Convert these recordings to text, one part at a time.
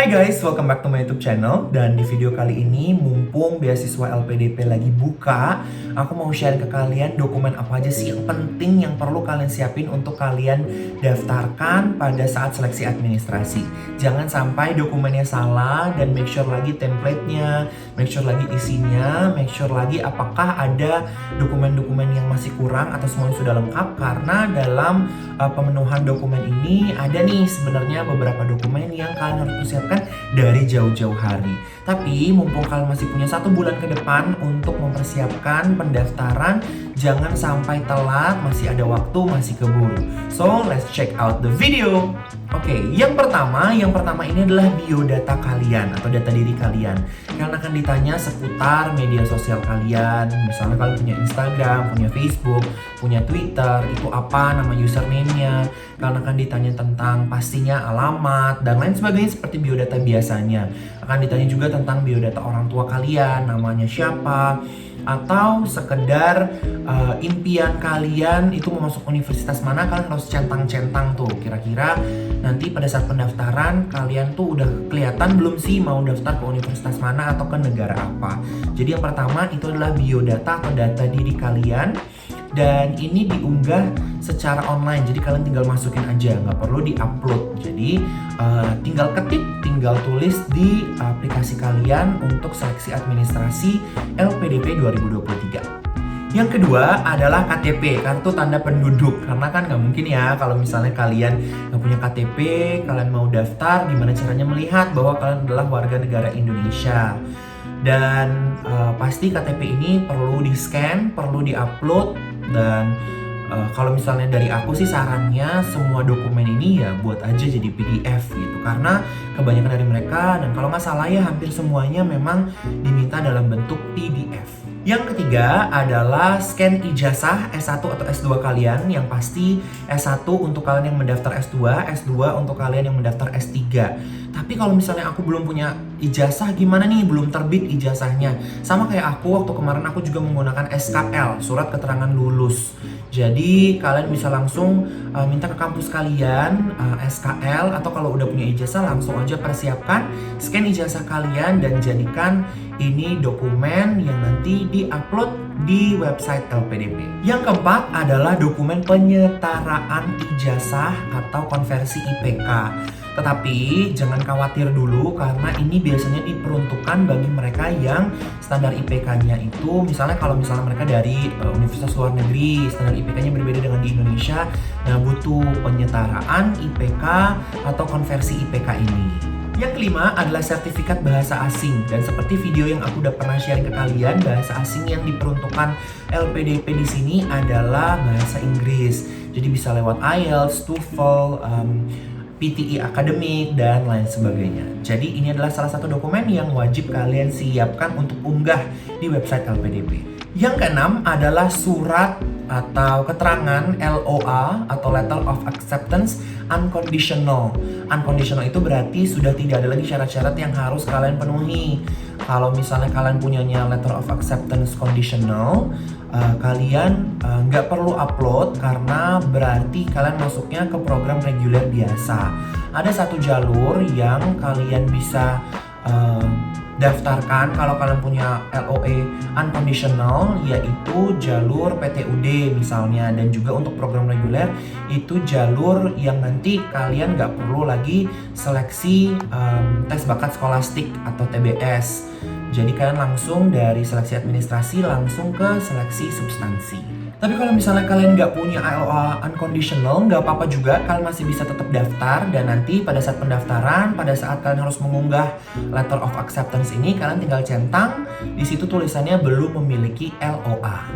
Hai guys, welcome back to my YouTube channel. Dan di video kali ini, mumpung beasiswa LPDP lagi buka, aku mau share ke kalian dokumen apa aja sih yang penting yang perlu kalian siapin untuk kalian daftarkan pada saat seleksi administrasi. Jangan sampai dokumennya salah, dan make sure lagi template-nya, make sure lagi isinya, make sure lagi apakah ada dokumen-dokumen yang masih kurang atau semuanya sudah lengkap. Karena dalam pemenuhan dokumen ini ada nih sebenarnya beberapa dokumen yang kalian harus persiapkan dari jauh-jauh hari. Tapi mumpung kalian masih punya 1 bulan ke depan untuk mempersiapkan pendaftaran, jangan sampai telat, masih ada waktu, masih keburu. So let's check out the video. Oke, yang pertama ini adalah biodata kalian atau data diri kalian. Kalian akan ditanya seputar media sosial kalian. Misalnya kalian punya Instagram, punya Facebook, punya Twitter, itu apa nama username-nya. Kalian akan ditanya tentang pastinya alamat dan lain sebagainya seperti biodata biasanya. Akan ditanya juga tentang biodata orang tua kalian, namanya siapa, atau sekedar impian kalian itu mau masuk universitas mana. Kalian harus centang-centang tuh kira-kira nanti pada saat pendaftaran kalian tuh udah kelihatan belum sih mau daftar ke universitas mana atau ke negara apa. Jadi yang pertama itu adalah biodata atau data diri kalian. Dan ini diunggah secara online, jadi kalian tinggal masukin aja, nggak perlu di-upload. Jadi tinggal ketik, tinggal tulis di aplikasi kalian untuk seleksi administrasi LPDP 2023. Yang kedua adalah KTP, kartu tanda penduduk. Karena kan nggak mungkin ya kalau misalnya kalian nggak punya KTP, kalian mau daftar, gimana caranya melihat bahwa kalian adalah warga negara Indonesia. Dan pasti KTP ini perlu di-scan, perlu di-upload. Dan kalau misalnya dari aku sih sarannya semua dokumen ini ya buat aja jadi PDF gitu. Karena kebanyakan dari mereka, dan kalau nggak salah ya hampir semuanya memang diminta dalam bentuk PDF. Yang ketiga adalah scan ijazah S1 atau S2 kalian. Yang pasti S1 untuk kalian yang mendaftar S2, S2 untuk kalian yang mendaftar S3. Tapi kalau misalnya aku belum punya ijazah, gimana nih? Belum terbit ijazahnya. Sama kayak aku, waktu kemarin aku juga menggunakan SKL, surat keterangan lulus. Jadi kalian bisa langsung minta ke kampus kalian SKL, atau kalau udah punya ijazah langsung aja persiapkan, scan ijazah kalian dan jadikan ini dokumen yang nanti di-upload di website LPDP. Yang keempat adalah dokumen penyetaraan ijazah atau konversi IPK. Tetapi jangan khawatir dulu karena ini biasanya diperuntukkan bagi mereka yang standar IPK-nya itu, misalnya kalau misalnya mereka dari universitas luar negeri, standar IPK-nya berbeda dengan di Indonesia, nah butuh penyetaraan IPK atau konversi IPK ini. Yang kelima adalah sertifikat bahasa asing, dan seperti video yang aku udah pernah share ke kalian, bahasa asing yang diperuntukkan LPDP di sini adalah bahasa Inggris. Jadi bisa lewat IELTS, TOEFL, PTE akademik, dan lain sebagainya. Jadi ini adalah salah satu dokumen yang wajib kalian siapkan untuk unggah di website LPDP. Yang keenam adalah surat atau keterangan LOA atau Letter of Acceptance Unconditional. Unconditional itu berarti sudah tidak ada lagi syarat-syarat yang harus kalian penuhi. Kalau misalnya kalian punyanya Letter of Acceptance Conditional, kalian nggak perlu upload karena berarti kalian masuknya ke program reguler biasa. Ada satu jalur yang kalian bisa daftarkan kalau kalian punya LOA unconditional, yaitu jalur PTUD misalnya, dan juga untuk program reguler itu jalur yang nanti kalian nggak perlu lagi seleksi tes bakat skolastik atau TBS. Jadi kalian langsung dari seleksi administrasi langsung ke seleksi substansi. Tapi kalau misalnya kalian nggak punya LOA unconditional, nggak apa-apa juga, kalian masih bisa tetap daftar. Dan nanti pada saat pendaftaran, pada saat kalian harus mengunggah Letter of Acceptance ini, kalian tinggal centang, di situ tulisannya belum memiliki LOA.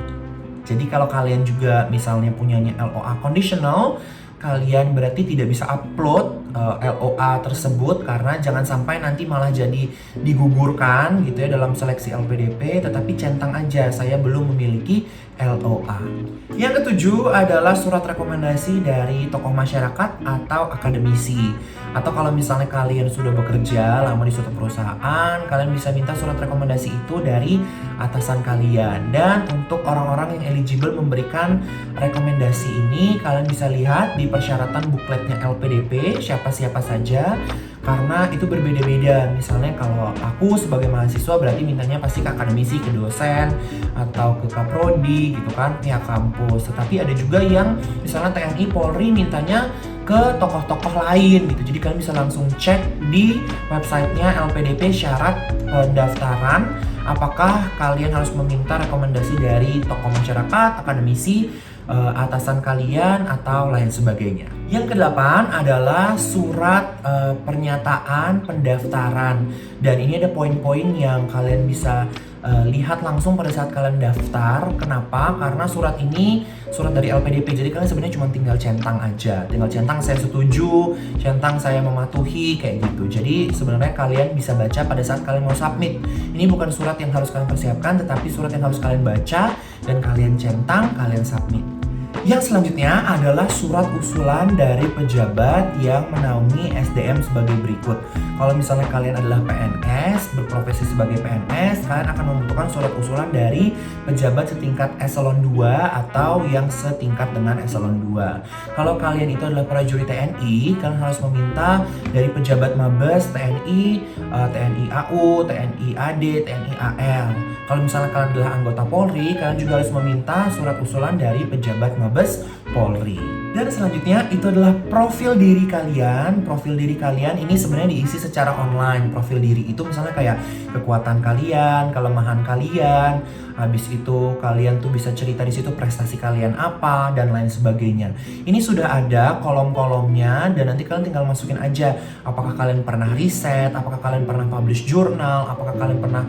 Jadi kalau kalian juga misalnya punyanya LOA conditional, kalian berarti tidak bisa upload LOA tersebut, karena jangan sampai nanti malah jadi digugurkan gitu ya dalam seleksi LPDP, tetapi centang aja saya belum memiliki LOA. Yang ketujuh adalah surat rekomendasi dari tokoh masyarakat atau akademisi. Atau kalau misalnya kalian sudah bekerja lama di suatu perusahaan, kalian bisa minta surat rekomendasi itu dari atasan kalian. Dan untuk orang-orang yang eligible memberikan rekomendasi ini, kalian bisa lihat di persyaratan bukletnya LPDP siapa-siapa saja. karena itu berbeda-beda. Misalnya kalau aku sebagai mahasiswa berarti mintanya pasti ke akademisi, ke dosen, atau ke kaprodi gitu kan, pihak kampus. Tetapi ada juga yang misalnya TNI, Polri mintanya ke tokoh-tokoh lain gitu. Jadi kalian bisa langsung cek di websitenya LPDP syarat pendaftaran, apakah kalian harus meminta rekomendasi dari tokoh masyarakat, akademisi, atasan kalian, atau lain sebagainya. Yang kedelapan adalah surat pernyataan pendaftaran. Dan ini ada poin-poin yang kalian bisa lihat langsung pada saat kalian daftar. Kenapa? Karena surat ini surat dari LPDP, jadi kalian sebenarnya cuma tinggal centang aja, tinggal centang saya setuju, centang saya mematuhi, kayak gitu. Jadi sebenarnya kalian bisa baca pada saat kalian mau submit. Ini bukan surat yang harus kalian persiapkan, tetapi surat yang harus kalian baca dan kalian centang, kalian submit. Yang selanjutnya adalah surat usulan dari pejabat yang menaungi SDM sebagai berikut. Kalau misalnya kalian adalah PNS, berprofesi sebagai PNS, kalian akan membutuhkan surat usulan dari pejabat setingkat eselon 2 atau yang setingkat dengan eselon 2. Kalau kalian itu adalah prajurit TNI, kalian harus meminta dari pejabat Mabes TNI, TNI AU, TNI AD, TNI AL. Kalau misalnya kalian adalah anggota Polri, kalian juga harus meminta surat usulan dari pejabat Mabes Polri. Dan selanjutnya itu adalah profil diri kalian. Profil diri kalian ini sebenarnya diisi secara online. Profil diri itu misalnya kayak kekuatan kalian, kelemahan kalian. Habis itu kalian tuh bisa cerita di situ prestasi kalian apa dan lain sebagainya. Ini sudah ada kolom-kolomnya dan nanti kalian tinggal masukin aja apakah kalian pernah riset, apakah kalian pernah publish jurnal, apakah kalian pernah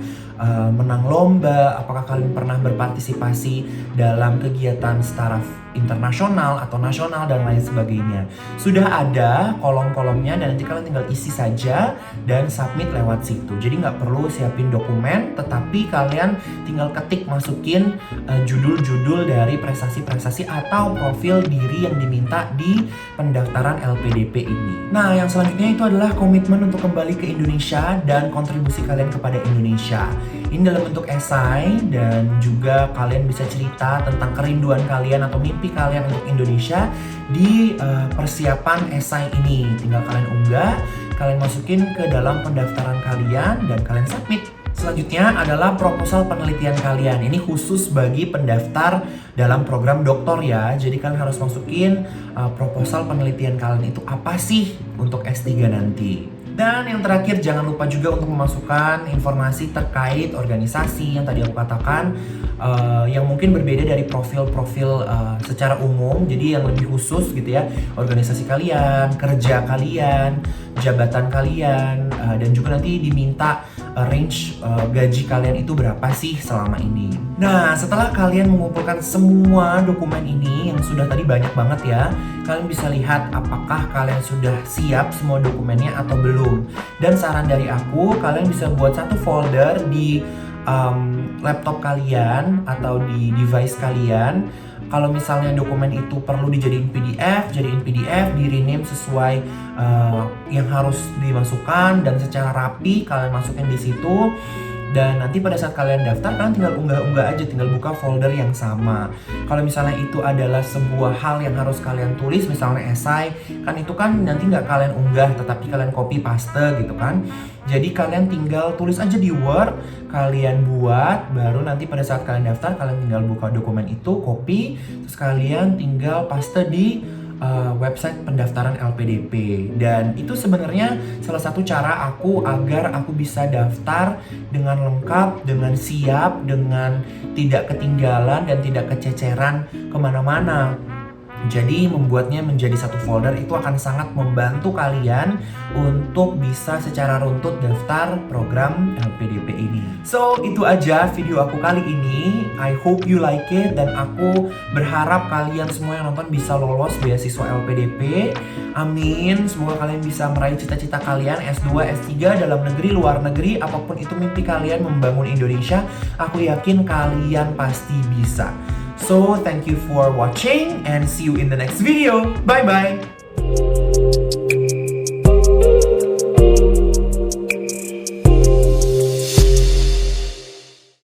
menang lomba, apakah kalian pernah berpartisipasi dalam kegiatan staraf internasional atau nasional dan lain sebagainya. Sudah ada kolom-kolomnya dan nanti kalian tinggal isi saja dan submit lewat situ. Jadi nggak perlu siapin dokumen, tetapi kalian tinggal ketik masukin judul-judul dari prestasi-prestasi atau profil diri yang diminta di pendaftaran LPDP ini. Nah, yang selanjutnya itu adalah komitmen untuk kembali ke Indonesia dan kontribusi kalian kepada Indonesia. Ini dalam bentuk esai dan juga kalian bisa cerita tentang kerinduan kalian atau mimpi kalian untuk Indonesia di persiapan esai ini. Tinggal kalian unggah, kalian masukin ke dalam pendaftaran kalian dan kalian submit. Selanjutnya adalah proposal penelitian kalian. Ini khusus bagi pendaftar dalam program doktor ya. Jadi kalian harus masukin proposal penelitian kalian itu apa sih untuk S3 nanti. Dan yang terakhir jangan lupa juga untuk memasukkan informasi terkait organisasi yang tadi aku katakan yang mungkin berbeda dari profil-profil secara umum. Jadi yang lebih khusus gitu ya, organisasi kalian, kerja kalian, jabatan kalian, dan juga nanti diminta range gaji kalian itu berapa sih selama ini. Nah, setelah kalian mengumpulkan semua dokumen ini yang sudah tadi banyak banget ya, kalian bisa lihat apakah kalian sudah siap semua dokumennya atau belum. Dan saran dari aku, kalian bisa buat satu folder di laptop kalian atau di device kalian. Kalau misalnya dokumen itu perlu dijadiin PDF, jadiin PDF, di rename sesuai yang harus dimasukkan dan secara rapi kalian masukin di situ. Dan nanti pada saat kalian daftar, kalian tinggal unggah-unggah aja, tinggal buka folder yang sama. Kalau misalnya itu adalah sebuah hal yang harus kalian tulis, misalnya esai, kan itu kan nanti nggak kalian unggah, tetapi kalian copy paste gitu kan. Jadi kalian tinggal tulis aja di Word, kalian buat, baru nanti pada saat kalian daftar, kalian tinggal buka dokumen itu, copy, terus kalian tinggal paste di website pendaftaran LPDP. Dan itu sebenarnya salah satu cara aku agar aku bisa daftar dengan lengkap, dengan siap, dengan tidak ketinggalan dan tidak kececeran kemana-mana. Jadi membuatnya menjadi satu folder itu akan sangat membantu kalian untuk bisa secara runtut daftar program LPDP ini. So, itu aja video aku kali ini. I hope you like it dan aku berharap kalian semua yang nonton bisa lolos beasiswa LPDP. Amin. Semoga kalian bisa meraih cita-cita kalian S2, S3 dalam negeri, luar negeri, apapun itu mimpi kalian membangun Indonesia. Aku yakin kalian pasti bisa. So, thank you for watching and see you in the next video. Bye-bye!